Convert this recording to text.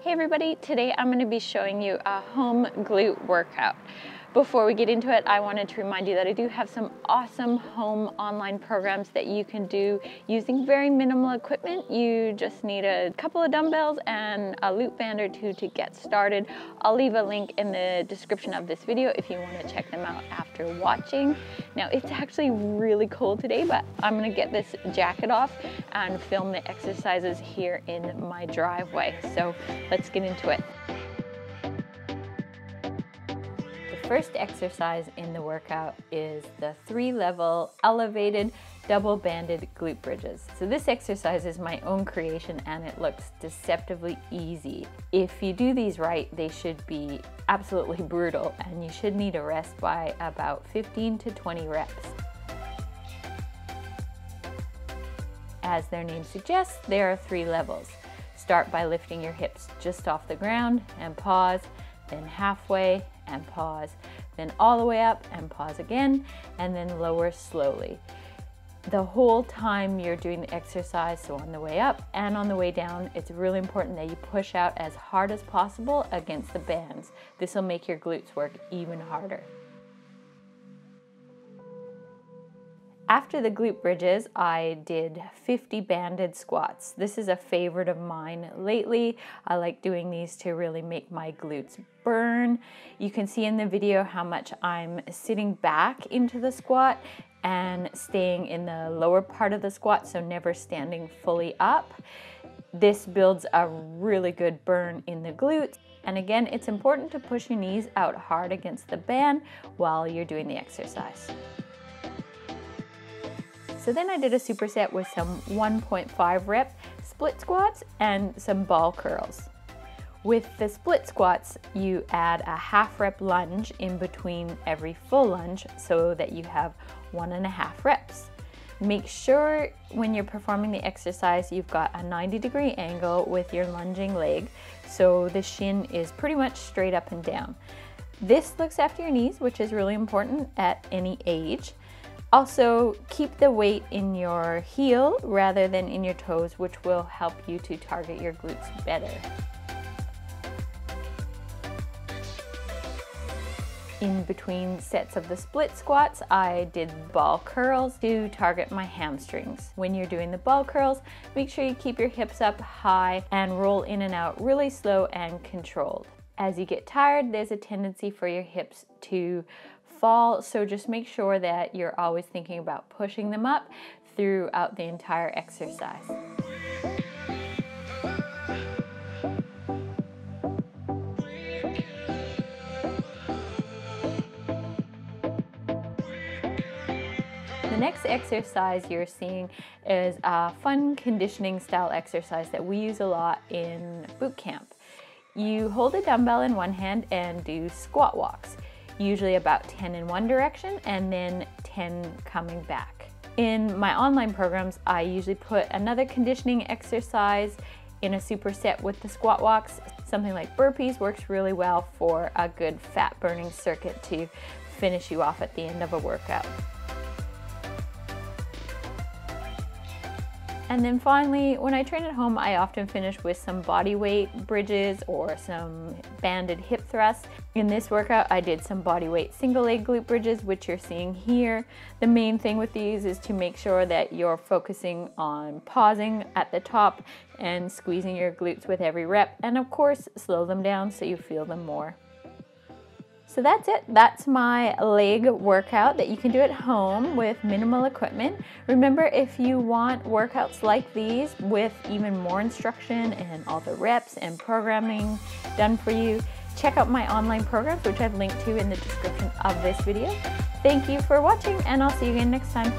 Hey everybody, today I'm going to be showing you a home glute workout. Before we get into it, I wanted to remind you that I do have some awesome home online programs that you can do using very minimal equipment. You just need a couple of dumbbells and a loop band or two to get started. I'll leave a link in the description of this video if you want to check them out after watching. Now it's actually really cold today, but I'm going to get this jacket off and film the exercises here in my driveway. So let's get into it. First exercise in the workout is the 3-level elevated double banded glute bridges. So this exercise is my own creation and it looks deceptively easy. If you do these right, they should be absolutely brutal and you should need a rest by about 15 to 20 reps. As their name suggests, there are 3 levels. Start by lifting your hips just off the ground and pause, then halfway and pause, then all the way up and pause again, and then lower slowly. The whole time you're doing the exercise, so on the way up and on the way down, it's really important that you push out as hard as possible against the bands. This will make your glutes work even harder. After the glute bridges, I did 50 banded squats. This is a favorite of mine lately. I like doing these to really make my glutes burn. You can see in the video how much I'm sitting back into the squat and staying in the lower part of the squat, so never standing fully up. This builds a really good burn in the glutes. And again, it's important to push your knees out hard against the band while you're doing the exercise. So then I did a superset with some 1.5 rep split squats and some ball curls. With the split squats, you add a half rep lunge in between every full lunge so that you have 1.5 reps. Make sure when you're performing the exercise, you've got a 90-degree angle with your lunging leg, so the shin is pretty much straight up and down. This looks after your knees, which is really important at any age. Also, keep the weight in your heel rather than in your toes, which will help you to target your glutes better. In between sets of the split squats, I did ball curls to target my hamstrings. When you're doing the ball curls, make sure you keep your hips up high and roll in and out really slow and controlled. As you get tired, there's a tendency for your hips to fall, so just make sure that you're always thinking about pushing them up throughout the entire exercise. The next exercise you're seeing is a fun conditioning style exercise that we use a lot in boot camp. You hold a dumbbell in one hand and do squat walks, usually about 10 in one direction and then 10 coming back. In my online programs, I usually put another conditioning exercise in a superset with the squat walks. Something like burpees works really well for a good fat burning circuit to finish you off at the end of a workout. And then finally, when I train at home, I often finish with some body weight bridges or some banded hip thrusts. In this workout, I did some body weight single leg glute bridges, which you're seeing here. The main thing with these is to make sure that you're focusing on pausing at the top and squeezing your glutes with every rep. And of course, slow them down so you feel them more. So that's it. That's my leg workout that you can do at home with minimal equipment. Remember, if you want workouts like these with even more instruction and all the reps and programming done for you, check out my online programs, which I've linked to in the description of this video. Thank you for watching, and I'll see you again next time.